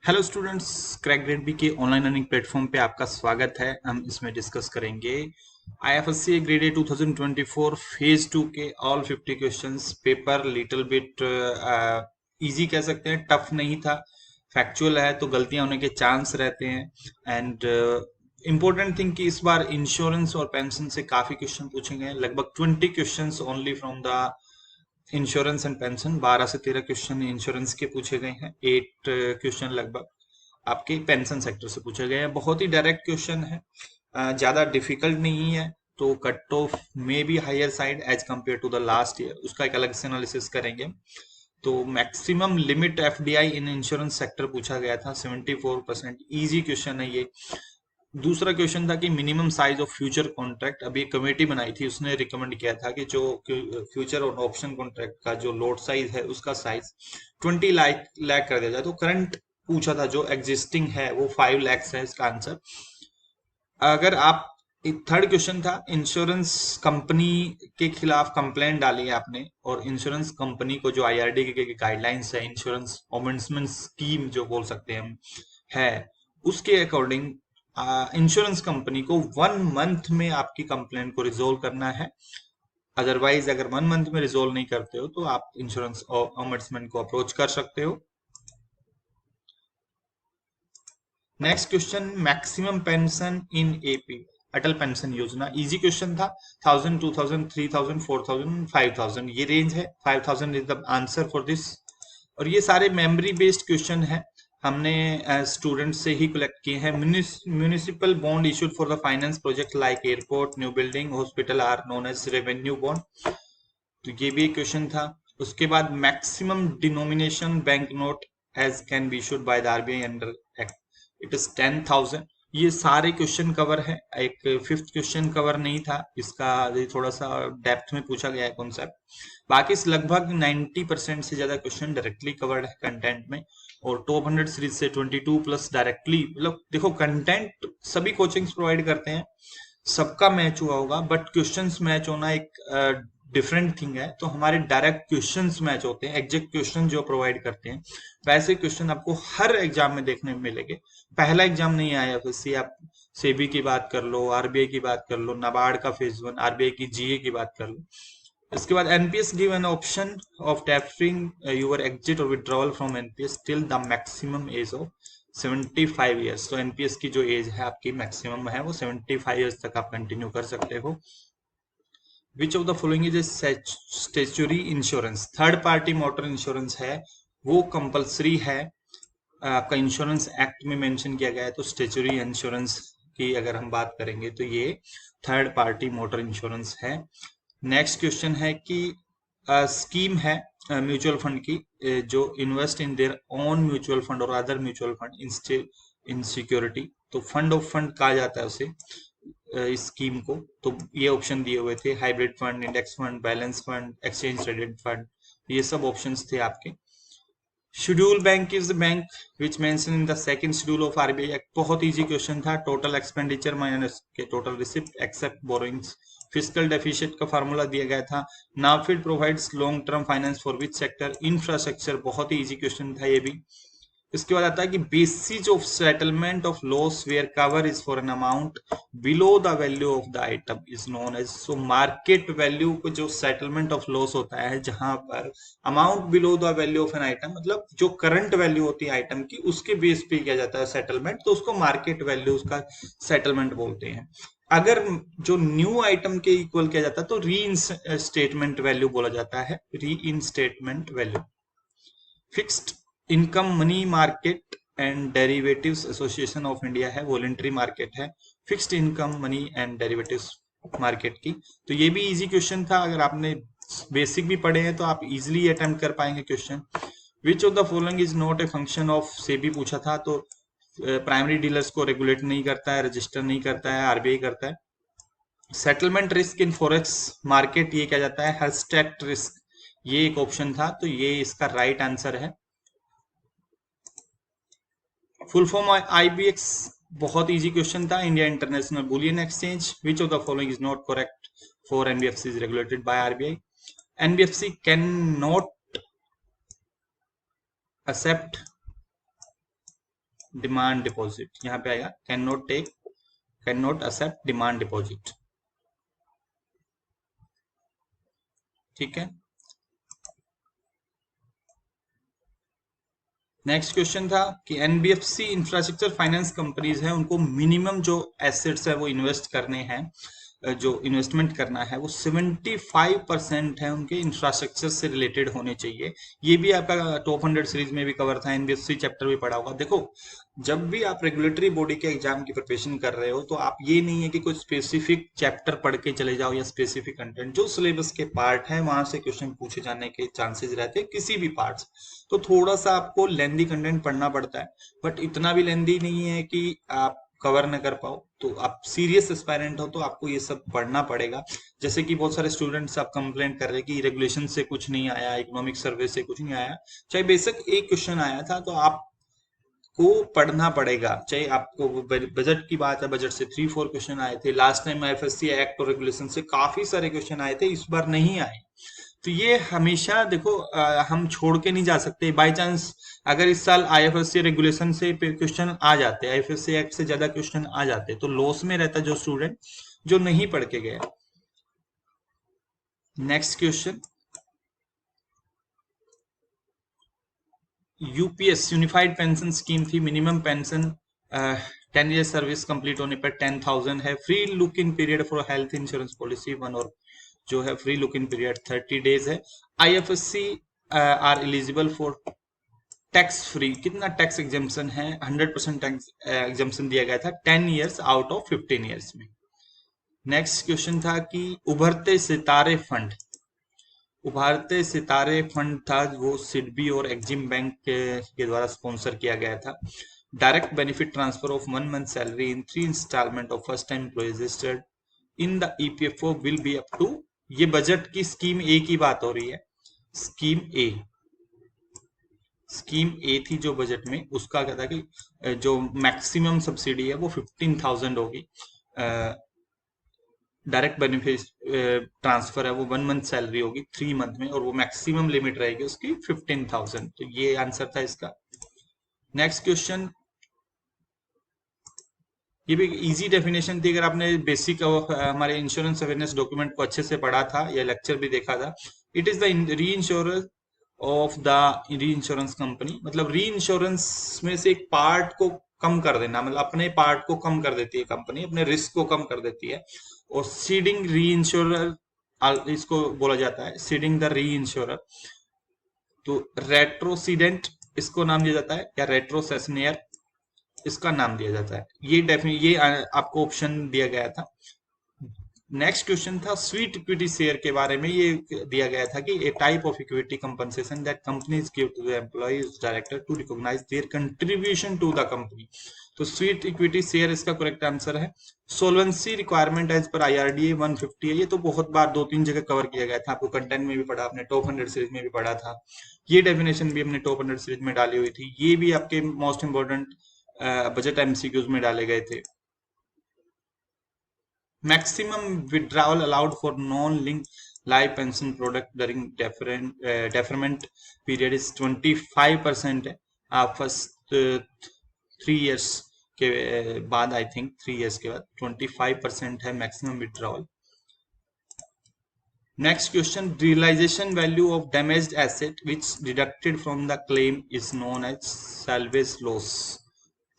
Hello students, crack grade B के online learning platform पे आपका स्वागत है। हम इसमें डिस्कस करेंगे आईएफएससी ग्रेड ए 2024 फेज 2 के all 50 questions. Paper little bit easy कह सकते हैं, टफ नहीं था। फैक्चुअल है तो गलतियां होने के चांस रहते हैं। एंड इम्पोर्टेंट थिंग कि इस बार इंश्योरेंस और पेंशन से काफी क्वेश्चन पूछे गए हैं, लगभग 20 questions only from the insurance and pension. 12 से 13 क्वेश्चन इंश्योरेंस के पूछे गए हैं, 8 क्वेश्चन लगभग आपके पेंशन सेक्टर से पूछे गए हैं। बहुत ही डायरेक्ट क्वेश्चन है, ज्यादा डिफिकल्ट नहीं है। तो कट ऑफ में भी higher side as compare to the last year, उसका एक अलग से एनालिसिस करेंगे। तो maximum limit FDI in insurance sector पूछा गया था, 74%। इजी क्वेश्चन है ये। दूसरा क्वेश्चन था कि minimum size of future contract. अभी एक कमेटी बनाई थी, उसने रिकमेंड किया था कि जो फ्यूचर और ऑप्शन कॉन्ट्रैक्ट का जो लोड साइज है उसका साइज 20 लाख कर दिया जाए। तो करंट पूछा था, जो एग्जिस्टिंग है वो 5 लाख है इसका आंसर। अगर आप थर्ड क्वेश्चन था, इंश्योरेंस कंपनी के खिलाफ कंप्लेंट डाली है आपने, और इंश्योरेंस कंपनी को जो आईआरडी के गाइडलाइंस है, इंश्योरेंस ऑमेंडमेंट स्कीम जो बोल सकते हैं हम, है उसके अकॉर्डिंग इंश्योरेंस कंपनी को 1 मंथ में आपकी कंप्लेंट को रिजोल्व करना है। अदरवाइज अगर 1 मंथ में रिजोल्व नहीं करते हो तो आप इंश्योरेंस ऑमेंडमेंट को अप्रोच कर सकते हो। Next question, maximum pension in AP, Atal pension योजना। इजी क्वेश्चन था। 1000, 2000, 3000, 4000, 5000 ये रेंज है। 5000 is the answer for this. और ये सारे मेमोरी बेस्ड क्वेश्चन है, हमने स्टूडेंट से ही कलेक्ट किए हैं। Municipal bond issued for the finance project like airport, new building, hospital are known as revenue bond. तो ये भी एक क्वेश्चन था। उसके बाद maximum denomination bank note as can be issued by the RBI under act, it is 10,000। ये सारे question cover है। एक फिफ्थ क्वेश्चन कवर नहीं था, इसका ये थोड़ा सा डेप्थ में पूछा गया है कॉन्सेप्ट। बाकी लगभग 90% से ज्यादा क्वेश्चन डायरेक्टली कवर्ड है कंटेंट में। और टॉप 100 सीरीज से 22 प्लस डायरेक्टली, मतलब देखो कंटेंट सभी कोचिंग्स प्रोवाइड करते हैं, सबका मैच हुआ होगा, बट क्वेश्चंस मैच होना एक डिफरेंट थिंग है। तो हमारे डायरेक्ट क्वेश्चंस मैच होते हैं, एग्जैक्ट क्वेश्चन जो प्रोवाइड करते हैं वैसे क्वेश्चन आपको हर एग्जाम में देखने में मिलेंगे। पहला एग्जाम नहीं आया, फिर आप सेबी की बात कर लो, आरबीआई की बात कर लो, नाबार्ड का फेज 1, आरबीआई की जीए की बात कर लो। इसके बाद NPS give an option of tapping your exit और withdrawal from NPS till the maximum age of 75 years. तो एनपीएस की जो एज है आपकी मैक्सिमम है वो 75 ईयर्स तक आप कंटिन्यू कर सकते हो। विच of the following is statutory insurance. Third party motor insurance है वो कंपलसरी है, आपका इंश्योरेंस एक्ट में मेंशन किया गया है। तो स्टेचुरी इंश्योरेंस की अगर हम बात करेंगे तो ये थर्ड पार्टी मोटर इंश्योरेंस है। नेक्स्ट क्वेश्चन है कि स्कीम है म्यूचुअल फंड की, जो invest in their own mutual fund और other mutual fund in security. तो फंड ऑफ फंड कहा जाता है उसे, इस स्कीम को। तो ये ऑप्शन दिए हुए थे, hybrid fund, index fund, balance fund, exchange traded fund, ये सब ऑप्शंस थे आपके। Schedule bank is the bank which mention in the second schedule of RBI act. बहुत इजी क्वेश्चन था। टोटल एक्सपेंडिचर माइनस के total receipt except borrowings. Physical deficient का formula दिया गया था। NAFED provides long term finance for which sector, infrastructure. बहुत ही easy question था ये भी। इसके बाद आता है कि basis of settlement of loss where cover is for an amount below the value of the item is known as. So market value को जो सेटलमेंट ऑफ लॉस होता है, जहां पर amount below the value of an item, मतलब जो current value होती है आइटम की उसके बेस पे किया जाता है सेटलमेंट, तो उसको मार्केट वैल्यू उसका सेटलमेंट बोलते हैं। अगर जो न्यू आइटम के इक्वल किया जाता है तो री स्टेटमेंट वैल्यू बोला जाता है, री statement value. Fixed income money market and derivatives association of India है, वॉलेंट्री मार्केट है fixed income money and derivatives market की। तो ये भी इजी क्वेश्चन था, अगर आपने बेसिक भी पढ़े हैं तो आप इजिली अटेम्प्ट कर पाएंगे question. Which of the following is not a function of SEBI पूछा था। तो प्राइमरी डीलर्स को रेगुलेट नहीं करता है, रजिस्टर नहीं करता है, आरबीआई करता है। Settlement risk in forex market, ये क्या जाता है, हर्स्टेट रिस्क, ये एक ऑप्शन था, तो ये इसका राइट आंसर है। फुल फॉर्म आईबीएक्स, बहुत इजी क्वेश्चन था, India international bullion exchange. Which of the following is not correct for NBFC is regulated by RBI. NBFC can not accept demand deposit यहाँ पे आएगा, can not accept demand deposit. ठीक है। Next question था कि NBFC infrastructure finance companies हैं, उनको minimum जो एसेट्स है वो इन्वेस्ट करने हैं, जो इन्वेस्टमेंट करना है वो 75% है उनके इंफ्रास्ट्रक्चर से रिलेटेड होने चाहिए। ये भी आपका टॉप 100 सीरीज में भी कवर था, एनबीएफसी चैप्टर भी पढ़ा होगा। देखो, जब भी आप रेगुलेटरी बॉडी के एग्जाम की प्रिपरेशन कर रहे हो तो आप ये नहीं है कि कोई स्पेसिफिक चैप्टर पढ़ के चले जाओ या स्पेसिफिक कंटेंट, जो सिलेबस के पार्ट है वहां से क्वेश्चन पूछे जाने के चांसेस रहते हैं किसी भी पार्ट से। तो थोड़ा सा आपको लेंदी कंटेंट पढ़ना पड़ता है, बट इतना भी लेंदी नहीं है कि आप कवर न कर पाओ। तो आप सीरियस एस्पायरेंट हो तो आपको ये सब पढ़ना पड़ेगा। जैसे कि बहुत सारे स्टूडेंट्स आप कंप्लेंट कर रहे हैं कि रेगुलेशन से कुछ नहीं आया, इकोनॉमिक सर्वे से कुछ नहीं आया, चाहे बेशक एक क्वेश्चन आया था तो आप को पढ़ना पड़ेगा। चाहे आपको बजट की बात है, बजट से 3-4 क्वेश्चन आए थे लास्ट टाइम, आईएफएससी एक्ट और रेगुलेशन से काफी सारे क्वेश्चन आए थे, इस बार नहीं आए। तो ये हमेशा देखो, हम छोड़ के नहीं जा सकते। बाय चांस अगर इस साल आईएफएससी रेगुलेशन से क्वेश्चन आ जाते, आईएफएससी एक्ट से ज्यादा क्वेश्चन आ जाते, तो लॉस में रहता जो स्टूडेंट जो नहीं पढ़ के गया। Next question, UPS unified pension scheme थी, minimum pension 10 year service complete होने पर 10,000 है। Free look in period for health insurance policy one, और जो है free look in period 30 days है। IFSC are eligible for tax free, कितना tax exemption है, 100% टैक्स एग्जाम्पशन दिया गया था 10 ईयर्स आउट ऑफ 15 ईयर्स में। नेक्स्ट क्वेश्चन था कि उभरते सितारे फंड, उभरते सितारे फंड था वो सिडबी और एक्जिम बैंक के द्वारा स्पॉन्सर किया गया था। Direct benefit transfer of 1 month salary in 3 installment of first time employ registered in the EPFO will be up to, ये बजट की स्कीम ए की बात हो रही है। स्कीम ए, स्कीम ए थी जो बजट में, उसका क्या था कि जो मैक्सिमम सब्सिडी है वो 15,000 होगी। डायरेक्ट बेनिफिट ट्रांसफर है वो 1 मंथ सैलरी होगी 3 मंथ में, और वो मैक्सिमम लिमिट रहेगी उसकी 15,000। तो ये आंसर था इसका। नेक्स्ट क्वेश्चन, ये भी इजी डेफिनेशन थी, अगर आपने बेसिक हमारे इंश्योरेंस अवेयरनेस डॉक्यूमेंट को अच्छे से पढ़ा था या लेक्चर भी देखा था। इट इज द री इंश्योरेंस ऑफ द री इंश्योरेंस कंपनी, मतलब री इंश्योरेंस में से एक पार्ट को कम कर देना, मतलब अपने पार्ट को कम कर देती है कंपनी, अपने रिस्क को कम कर देती है। और सीडिंग री इंश्योरर इसको बोला जाता है, सीडिंग द री इंश्योरर। तो रेट्रोसीडेंट इसको नाम दिया जाता है, या रेट्रोसेसनियर इसका नाम दिया जाता है। ये आपको ऑप्शन दिया गया था। नेक्स्ट क्वेश्चन था स्वीट इक्विटी शेयर के बारे में, ये दिया गया था कि a type of equity compensation that companies give to the employees director to recognize their contribution to the company. तो स्वीट इक्विटी शेयर इसका करेक्ट आंसर है। सोलवेंसी रिक्वायरमेंट एज पर आईआरडीए 150 है, ये तो बहुत बार 2-3 जगह कवर किया गया था, आपको कंटेंट में भी पढ़ा, आपने टॉप 100 सीरीज में भी पढ़ा था। ये डेफिनेशन भी हमने टॉप 100 सीरीज में डाली हुई थी, ये भी आपके मोस्ट इंपोर्टेंट बजट एमसीक्यूज में डाले गए थे। Maximum withdrawal allowed for non-linked life pension product during deferment period is 25% है। फर्स्ट 3 years के बाद, आई थिंक 3 years के बाद 25% है maximum withdrawal. Next question, realization value of damaged asset which deducted from the claim is known as salvage loss.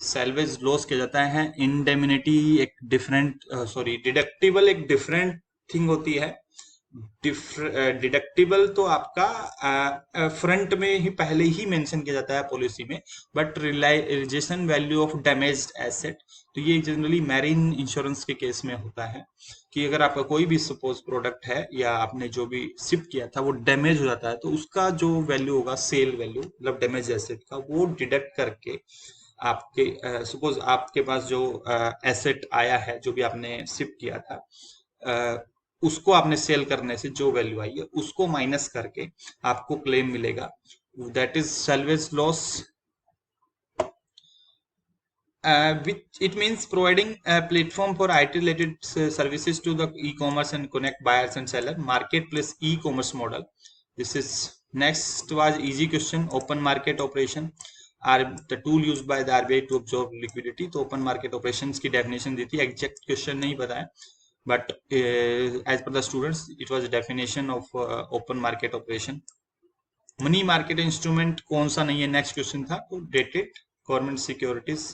Salvage loss किया जाता है। Indemnity एक डिफरेंट, सॉरी डिडक्टिबल एक डिफरेंट थिंग होती है। डिडक्टिबल तो आपका फ्रंट में ही पहले ही मेंशन किया जाता है पॉलिसी में, but realization value of damaged asset, तो ये जनरली मैरीन इंश्योरेंस के केस में होता है कि अगर आपका कोई भी सपोज प्रोडक्ट है या आपने जो भी शिप किया था वो डैमेज हो जाता है, तो उसका जो वैल्यू होगा, सेल वैल्यू मतलब डैमेज एसेट का, वो डिडक्ट करके आपके सपोज आपके पास जो एसेट आया है, जो भी आपने शिप किया था, उसको आपने सेल करने से जो वैल्यू आई है उसको माइनस करके आपको क्लेम मिलेगा, that is salvage loss. which it means providing a platform for IT related services to the e-commerce and connect buyers and seller, marketplace e-commerce model. This is next was easy question, open market operation. the tool used by the RBI to absorb liquidity. तो open market operations की definition दी थी, exact question नहीं पता है, but as per the students it was a definition of open market operation. Money market instrument कौन सा नहीं है, नेक्स्ट क्वेश्चन था, तो dated government securities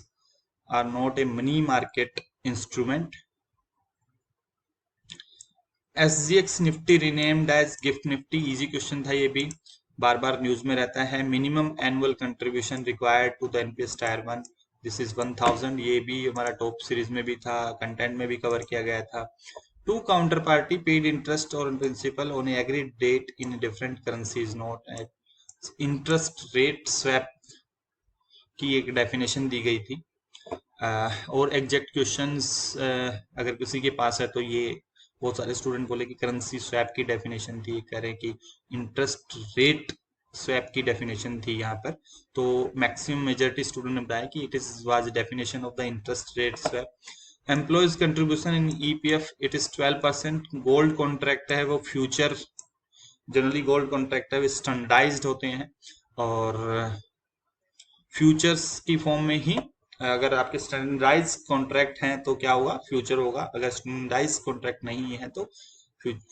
are not a money market instrument. SGX Nifty renamed as GIFT Nifty, easy question था ये भी, बार बार न्यूज में रहता है. Minimum annual contribution required to the NPS tier 1, this is 1000, ये भी हमारा टॉप सीरीज में भी था, कंटेंट में भी कवर किया गया था. Two counter party paid interest और principal on agreed date in different currencies not at. Interest rate swap की एक डेफिनेशन दी गई थी. और एग्जैक्ट क्वेश्चंस अगर किसी के पास है तो ये बहुत सारे स्टूडेंट बोले कि करेंसी स्वैप की डेफिनेशन थी, कह रहे हैं कि इंटरेस्ट रेट स्वैप की डेफिनेशन थी यहाँ पर. तो मैक्सिमम मेजॉरिटी स्टूडेंट ने बताया कि it is was definition of the interest rate swap. Employees contribution in EPF it is 12%. Gold contract है वो फ्यूचर, जनरली गोल्ड कॉन्ट्रैक्ट है वो स्टैंडर्डाइज्ड होते हैं, और फ्यूचर्स की फॉर्म में ही, अगर आपके स्टैंडर्डाइज कॉन्ट्रैक्ट हैं तो क्या होगा, फ्यूचर होगा. अगर स्टैंडर्डाइज कॉन्ट्रैक्ट नहीं है तो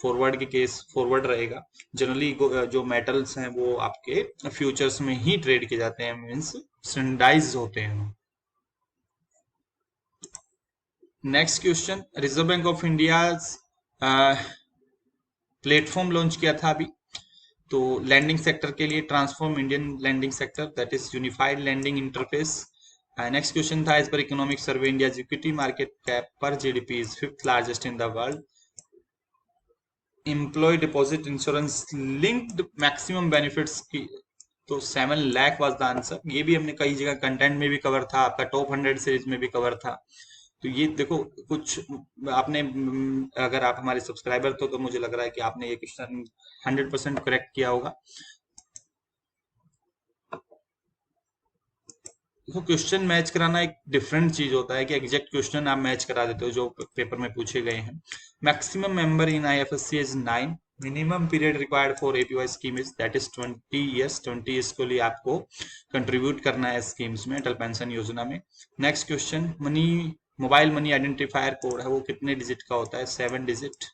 फॉरवर्ड के केस फॉरवर्ड रहेगा. जनरली जो मेटल्स हैं वो आपके फ्यूचर्स में ही ट्रेड किए जाते हैं, मीन्स स्टैंडर्डाइज होते हैं. Next question, Reserve Bank of India platform launch किया था अभी, तो लैंडिंग सेक्टर के लिए transform Indian lending sector, that is unified lending interface. Next question था, एज पर economic survey India equity market cap पर GDP is 5th largest in the world. Employ deposit insurance linked maximum benefits की, तो 7 lakh was the answer. ये भी हमने कई जगह कंटेंट में भी कवर था, आपका टॉप 100 सीरीज में भी कवर था. तो ये देखो कुछ आपने, अगर आप हमारे सब्सक्राइबर तो मुझे लग रहा है कि आपने ये क्वेश्चन 100% करेक्ट किया होगा. देखो क्वेश्चन मैच कराना एक डिफरेंट चीज होता है कि एग्जैक्ट क्वेश्चन आप मैच करा देते हो जो पेपर में पूछे गए हैं. Maximum member in IFSC is 9. Minimum period required for APY scheme is that is 20 years. 20 years के लिए आपको कंट्रीब्यूट करना है स्कीम्स में, अटल पेंशन योजना में. Next question, money mobile money identifier code है वो कितने डिजिट का होता है, 7 डिजिट.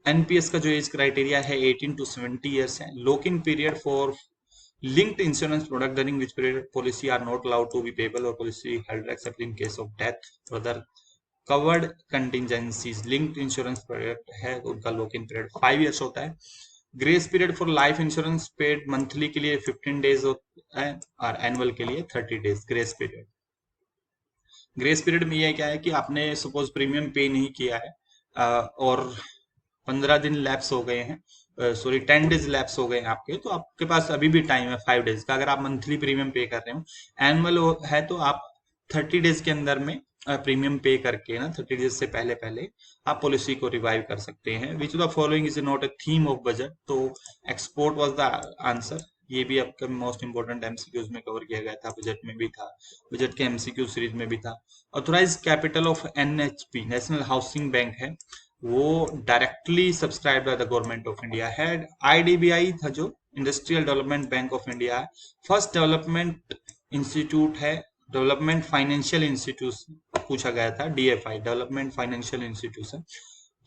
एनपीएस का जो एज क्राइटेरिया है 18 to 70 ईयर्स है. Lock in period for linked insurance product during which period policy are not allowed to be payable or policy held except in case of death or other covered contingencies. linked insurance product है उनका lock in period 5 years होता है. Grace period for life insurance paid monthly के लिए 15 days होता है और annual के लिए 30 days grace period. Grace period में यह क्या है कि आपने सपोज प्रीमियम पे नहीं किया है और 15 दिन लैप्स हो गए हैं, सॉरी 10 डेज लैप्स हो गए हैं आपके, तो आपके पास अभी भी टाइम है 5 डेज का. अगर आप मंथली प्रीमियम पे कर रहे हो, एनुअल है तो आप 30 डेज के अंदर में प्रीमियम पे करके ना 30 डेज से पहले पहले आप पॉलिसी को रिवाइव कर सकते हैं. विच of the following is not a theme of budget, तो एक्सपोर्ट वाज द आंसर. ये भी आपका मोस्ट इंपोर्टेंट एमसीक्यूज में कवर किया गया था, बजट में भी था, बजट के एमसीक्यू सीरीज में भी था. Authorise capital of NHP national housing bank है, वो directly subscribe by the government of India है. आईडीबीआई था जो industrial development bank of India है. फर्स्ट डेवलपमेंट इंस्टीट्यूट है डेवलपमेंट फाइनेंशियल इंस्टीट्यूशन पूछा गया था, डीएफआई डेवलपमेंट फाइनेंशियल इंस्टीट्यूशन,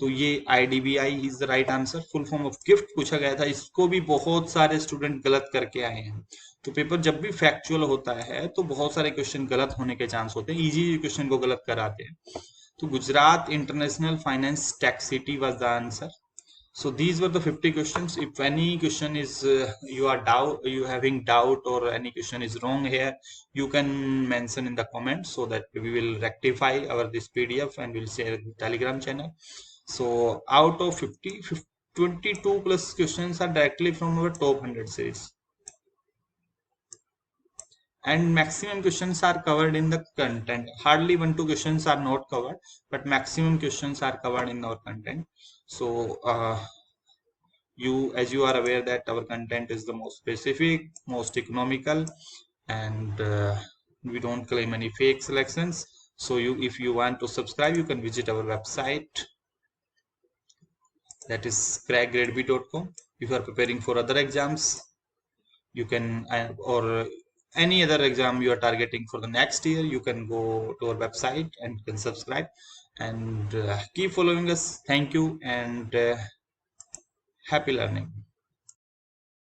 तो ये IDBI is the right answer. Full form of GIFT पूछा गया था, इसको भी बहुत सारे स्टूडेंट गलत करके आए हैं. तो पेपर जब भी फैक्चुअल होता है तो बहुत सारे क्वेश्चन गलत होने के चांस होते हैं, इजी क्वेश्चन को गलत कराते हैं. तो Gujarat international finance tax city was the answer. So these were the 50 questions. If any question is you having doubt or any question is wrong here, you can mention in the comments so that we will rectify our this PDF and we'll share the Telegram channel. So out of 50, 22 plus questions are directly from our top 100 series. And maximum questions are covered in the content. Hardly 1-2 questions are not covered, but maximum questions are covered in our content. So as you are aware that our content is the most specific, most economical, and we don't claim any fake selections. So if you want to subscribe, you can visit our website, that is crackgradeb.com. if you are preparing for other exams, you can or any other exam you are targeting for the next year, you can go to our website and you can subscribe and keep following us. Thank you and happy learning.